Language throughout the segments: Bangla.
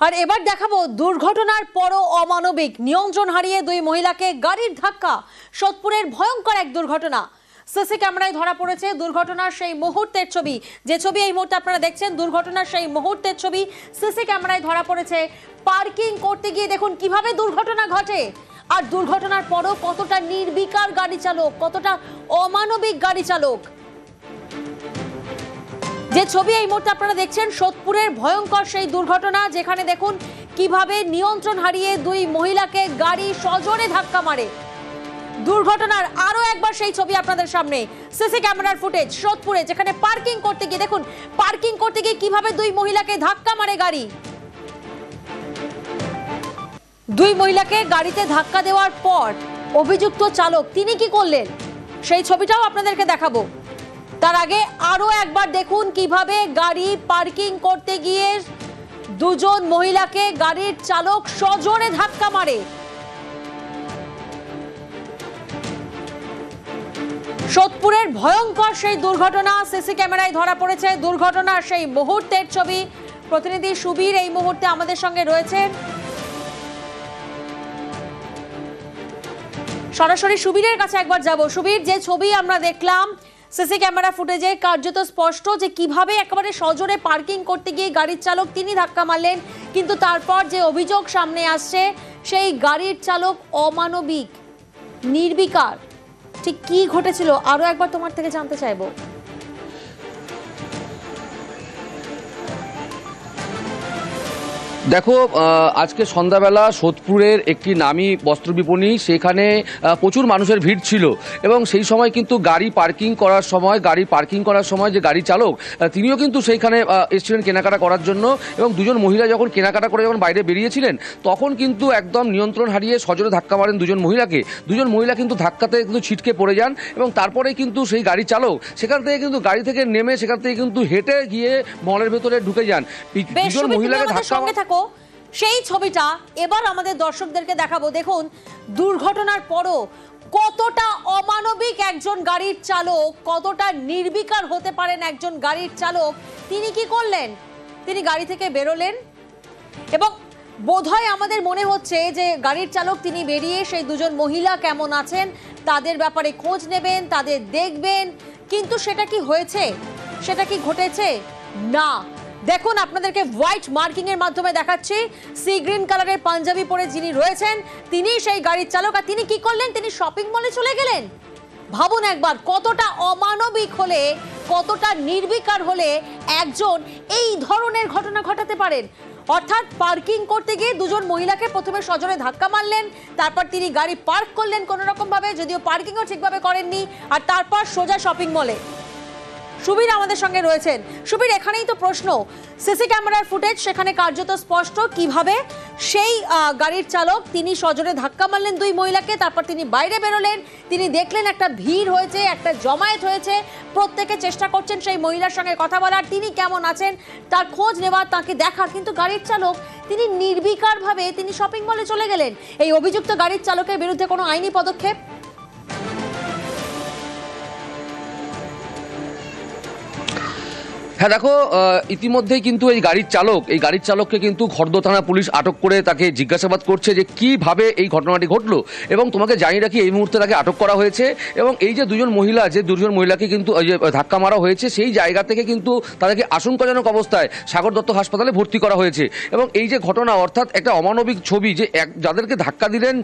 আর এবার দেখাবো দুর্ঘটনার পরও অমানবিক নিয়ন্ত্রণ হারিয়ে দুই মহিলাকে গাড়ির ধাক্কা। সোদপুরের ভয়ঙ্কর এক দুর্ঘটনা। সিসি ক্যামেরায় ধরা পড়েছে দুর্ঘটনার সেই মুহূর্তের ছবি। যে ছবি এই মুহূর্তে আপনারা দেখছেন, দুর্ঘটনার সেই মুহূর্তের ছবি সিসি ক্যামেরায় ধরা পড়েছে। পার্কিং করতে গিয়ে দেখুন কিভাবে দুর্ঘটনা ঘটে। আর দুর্ঘটনার পরও কতটা নির্বিকার গাড়ি চালক, কতটা অমানবিক গাড়ি চালক। যে ছবি এই মুহূর্তে আপনারা দেখছেন, সোদপুরের ভয়ঙ্কর সেই দুর্ঘটনা, যেখানে দেখুন কিভাবে নিয়ন্ত্রণ হারিয়ে দুই মহিলাকে গাড়ি সজোরে ধাক্কা মারে। দুর্ঘটনার আরো একবার সেই ছবি আপনাদের সামনে, সিসি ক্যামেরার ফুটেজ সোদপুরে, যেখানে পার্কিং করতে গিয়ে দেখুন পার্কিং করতে গিয়ে কিভাবে দুই মহিলাকে ধাক্কা মারে গাড়ি। দুই মহিলাকে গাড়িতে ধাক্কা দেওয়ার পর অভিযুক্ত চালক তিনি কি করলেন সেই ছবিটাও আপনাদেরকে দেখাবো। তার আগে আরো একবার দেখুন কিভাবে গাড়ি পার্কিং করতে গিয়ে দুজন মহিলাকে গাড়ির চালক সজোরে ধাক্কা মারে। সোদপুরের ভয়ঙ্কর সেই দুর্ঘটনা সিসি ক্যামেরায় ধরা পড়েছে। দুর্ঘটনার সেই মুহূর্তের ছবি। প্রতিনিধি সুবীর এই মুহূর্তে আমাদের সঙ্গে রয়েছেন। সরাসরি সুবীরের কাছে একবার যাব। সুবীর, যে ছবি আমরা দেখলাম সিসি ক্যামেরা ফুটেজে, কার্যত স্পষ্ট যে কিভাবে একেবারে সজোরে পার্কিং করতে গিয়ে গাড়ির চালক তিনি ধাক্কা মারলেন, কিন্তু তারপর যে অভিযোগ সামনে আসছে সেই গাড়ির চালক অমানবিক, নির্বিকার। ঠিক কি ঘটেছিল আরো একবার তোমার থেকে জানতে চাইবো। দেখো, আজকে সন্ধ্যাবেলা সোদপুরের একটি নামী বস্ত্র বিপণী, সেখানে প্রচুর মানুষের ভিড় ছিল এবং সেই সময় কিন্তু গাড়ি পার্কিং করার সময় যে গাড়ি চালক তিনিও কিন্তু সেইখানে এসেছিলেন কেনাকাটা করার জন্য। এবং দুজন মহিলা যখন কেনাকাটা করে যখন বাইরে বেরিয়েছিলেন, তখন কিন্তু একদম নিয়ন্ত্রণ হারিয়ে সজোরে ধাক্কা মারেন দুজন মহিলাকে। দুজন মহিলা কিন্তু ধাক্কাতে কিন্তু ছিটকে পড়ে যান এবং তারপরে কিন্তু সেই গাড়ি চালক সেখান থেকে কিন্তু গাড়ি থেকে নেমে সেখান থেকে কিন্তু হেঁটে গিয়ে মলের ভেতরে ঢুকে যান। দুজন মহিলাকে ধাক্কা সেই ছবিটা এবার আমাদের দর্শকদেরকে দেখাবো। দেখুন দুর্ঘটনার পরও কতটা অমানবিক একজন গাড়ির চালক, কতটা নির্বিকার হতে পারেন একজন গাড়ির চালক। তিনি কি করলেন, তিনি গাড়ি থেকে বেরোলেন এবং বোধহয় আমাদের মনে হচ্ছে যে গাড়ির চালক তিনি বেরিয়ে সেই দুজন মহিলা কেমন আছেন তাদের ব্যাপারে খোঁজ নেবেন, তাদের দেখবেন। কিন্তু সেটা কি হয়েছে, সেটা কি ঘটেছে? না। দেখুন আপনাদেরকে হোয়াইট মার্কিং এর মাধ্যমে দেখাচ্ছি। সি গ্রিন কালারের পাঞ্জাবি পরে যিনি রয়েছেন তিনি সেই গাড়ির চালক। আর তিনি কি করলেন, তিনি শপিং মলে চলে গেলেন। ভাবুন একবার, কতটা অমানবিক হলে, কতটা নির্বিকার হলে একজন এই ধরনের ঘটনা ঘটাতে পারেন। অর্থাৎ পার্কিং করতে গিয়ে দুজন মহিলাকে প্রথমে সজোরে ধাক্কা মারলেন, তারপর তিনি গাড়ি পার্ক করলেন কোনো রকম ভাবে, যদিও পার্কিংও ঠিকভাবে করেননি, আর তারপর সোজা শপিং মলে। সুবীর আমাদের সঙ্গে রয়েছেন। সুবীর, এখানেই তো প্রশ্ন, সিসি ক্যামেরার ফুটেজ সেখানে কার্যত স্পষ্ট কিভাবে সেই গাড়ির চালক তিনি সজোরে ধাক্কা মারলেন দুই মহিলাকে, তারপর তিনি বাইরে বেরোলেন। তিনি দেখলেন একটা ভিড় হয়েছে, একটা জমায়েত হয়েছে, প্রত্যেকে চেষ্টা করছেন সেই মহিলার সঙ্গে কথা বলার, তিনি কেমন আছেন তার খোঁজ নেওয়ার, তাকে দেখার। কিন্তু গাড়ির চালক তিনি নির্বিকারভাবে তিনি শপিং মলে চলে গেলেন। এই অভিযুক্ত গাড়ির চালকের বিরুদ্ধে কোনো আইনি পদক্ষেপ? হ্যাঁ দেখো, ইতিমধ্যেই কিন্তু এই গাড়ির চালককে কিন্তু খর্দ থানা পুলিশ আটক করে তাকে জিজ্ঞাসাবাদ করছে যে কিভাবে এই ঘটনাটি ঘটলো। এবং তোমাকে জানিয়ে রাখি, এই মুহূর্তে তাকে আটক করা হয়েছে। এবং এই যে দুজন মহিলাকে কিন্তু ধাক্কা মারা হয়েছে, সেই জায়গা থেকে কিন্তু তাদেরকে আশঙ্কাজনক অবস্থায় সাগর দত্ত হাসপাতালে ভর্তি করা হয়েছে। এবং এই যে ঘটনা, অর্থাৎ একটা অমানবিক ছবি, যে যাদেরকে ধাক্কা দিলেন,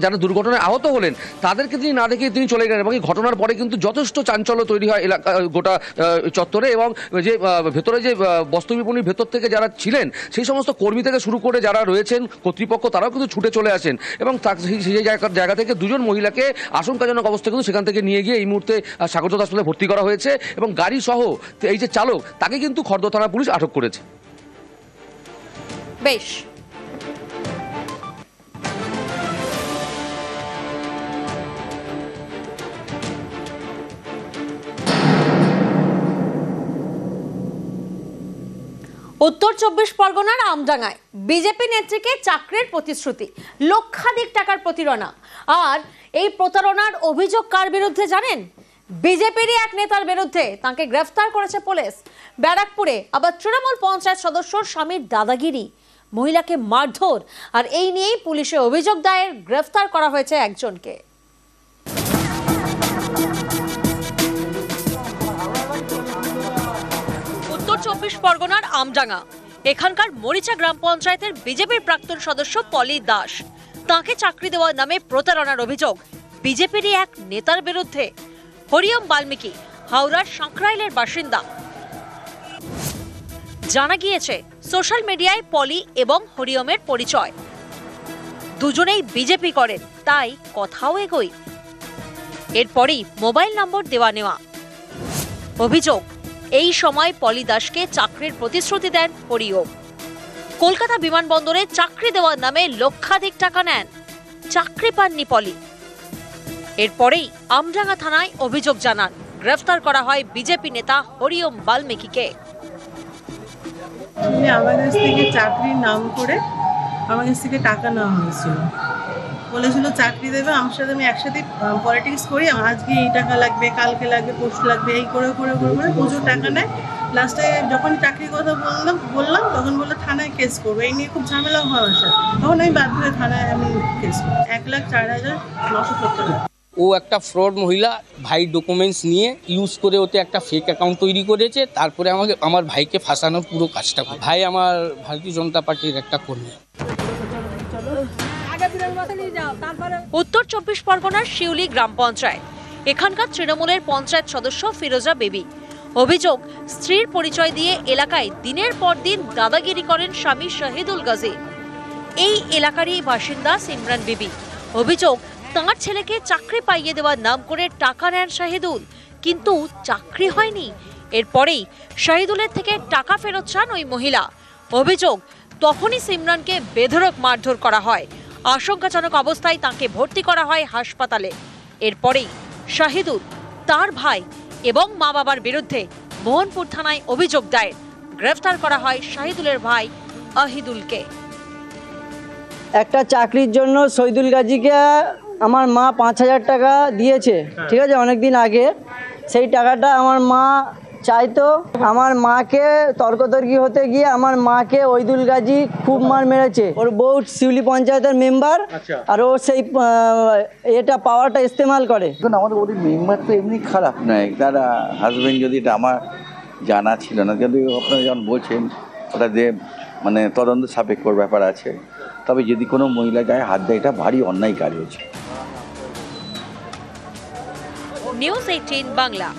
যারা দুর্ঘটনায় আহত হলেন, তাদেরকে তিনি না দেখে তিনি চলে গেলেন। এবং এই ঘটনার পরে কিন্তু যথেষ্ট চাঞ্চল্য তৈরি হয় এলাকা গোটা চত্বরে। এবং যে ভেতরে যে বস্ত্র বিপণীর ভেতর থেকে যারা ছিলেন, সেই সমস্ত কর্মী থেকে শুরু করে যারা রয়েছেন কর্তৃপক্ষ, তারাও কিন্তু ছুটে চলে আসেন এবং সেই জায়গা থেকে দুজন মহিলাকে আশঙ্কাজনক অবস্থায় কিন্তু সেখান থেকে নিয়ে গিয়ে এই মুহূর্তে সাগর দত্ত হাসপাতালে ভর্তি করা হয়েছে। এবং গাড়ি সহ এই যে চালক, তাকে কিন্তু খর্দ থানা পুলিশ আটক করেছে। বেশ, উত্তর 24 পরগনার আমডাঙ্গায় বিজেপি নেত্রীকে চাকরির প্রতিশ্রুতি, লক্ষাধিক টাকার প্রতারণা। আর এই প্রতারণার অভিযোগ কার বিরুদ্ধে জানেন? বিজেপিরই এক নেতার বিরুদ্ধে। তাকে গ্রেফতার করেছে পুলিশ। ব্যারাকপুরে আবার তৃণমূল পঞ্চায়েত সদস্যর স্বামীর দাদাগিরি। মহিলাকে মারধর, আর এই নিয়েই পুলিশে অভিযোগ দায়ের, গ্রেফতার করা হয়েছে একজনকে। উত্তর 24 পরগনার আমডাঙ্গা, এখানকার মরিচা গ্রাম পঞ্চায়েতের বিজেপির প্রাক্তন সদস্য পলি দাস, তাকে চাকরি দেওয়ার নামে প্রতারণার অভিযোগ বিজেপিরই এক নেতার বিরুদ্ধে। হরিওম বাল্মীকি হাওড়ার সাঁকরাইলের বাসিন্দা। জানা গিয়েছে সোশ্যাল মিডিয়ায় পলি এবং হরিওমের পরিচয়, দুজনেই বিজেপি করেন, তাই কথাও এগোয়। এরপরেই মোবাইল নম্বর দেওয়া নেওয়া। অভিযোগ, এই সময় পলি দাসকে চাকরির প্রতিশ্রুতি দেন হরিওম। কলকাতা বিমানবন্দরে চাকরি দেওয়ার নামে লক্ষাধিক টাকা নেন, চাকরি পাননি পলি। এরপরেই আমডাঙ্গা থানায় অভিযোগ জানান, গ্রেফতার করা হয় বিজেপি নেতা হরিওম বাল্মীকিকে। আমার কাছ থেকে চাকরির নাম করে আমার কাছ থেকে টাকা নেওয়া হয়েছিল, বলেছিল চাকরি দেবে, আমার সাথে আমি একসাথে পলিটিক্স করি, আজকে এই টাকা লাগবে, কালকে লাগবে, পরশু লাগবে, এই করে করে করে করে প্রচুর টাকা নেয়। লাস্টে যখন চাকরির কথা বললাম তখন বললো থানায় কেস করবো, এই নিয়ে খুব ঝামেলা হয় আমার সাথে। তখন আমি বাধ্য হয়ে থানায় আমি কেস করি। 1,04,970 টাকা। ও একটা ফ্রড মহিলা, ভাই ডকুমেন্টস নিয়ে ইউজ করে ওতে একটা ফেক অ্যাকাউন্ট তৈরি করেছে, তারপরে আমার ভাইকে ফাঁসানোর পুরো কাজটা করে। ভাই আমার ভারতীয় জনতা পার্টির একটা কর্মী। উত্তর 24 পরগনার শিউলি গ্রাম পঞ্চায়েত, এখানকার তৃণমূলের পঞ্চায়েত সদস্য ফিরোজা বেবি। অভিযোগ, স্ত্রীর পরিচয় দিয়ে এলাকায় দিনের পর দিন দাদাগিরি করেন স্বামী শহীদুল গাজী। এই এলাকারই বাসিন্দা সিমরান বিবি। অভিযোগ, তাঁর ছেলেকে চাকরি পাইয়ে দেওয়ার নাম করে টাকা নেন শাহিদুল, কিন্তু চাকরি হয়নি। এরপরেই শাহিদুলের থেকে টাকা ফেরত চান ওই মহিলা। অভিযোগ, তখনই সিমরানকে বেধড়ক মারধর করা হয়, আশঙ্কাজনক অবস্থায় তাকে ভর্তি করা হয় হাসপাতালে। এরপরেই শাহিদুল, তার ভাই এবং মা বাবার বিরুদ্ধে মোহনপুর থানায় অভিযোগ দায়ের, গ্রেফতার করা হয় শাহিদুলের ভাই আহিদুলকে। একটা চাকরির জন্য শহীদুল গাজীকে আমার মা 5,000 টাকা দিয়েছে, ঠিক আছে, অনেকদিন আগে। সেই টাকাটা আমার মা চাইতো, আমার মাকে তর্কতর্কি হতে গিয়ে আমার মাকে ওইদুল গাজী খুব মার মেরেছে। ওর বউ শিউলি পঞ্চায়েতের মেম্বার, আর ও সেই এটা পাওয়ারটা ইস্তেমাল করে। এখন আমাদের ওদের মেম্বার তো এমনি খারাপ নয়, তার হাজবেন্ড যদি, এটা আমার জানা ছিল না, কিন্তু আপনারা যখন বলছেন ওটা যে মানে তদন্ত সাপেক্ষ ব্যাপার আছে, তবে যদি কোনো মহিলা গায়ে হাত দেয় এটা ভারী অন্যায় কাজ হয়েছে। নিউজ 18 বাংলা।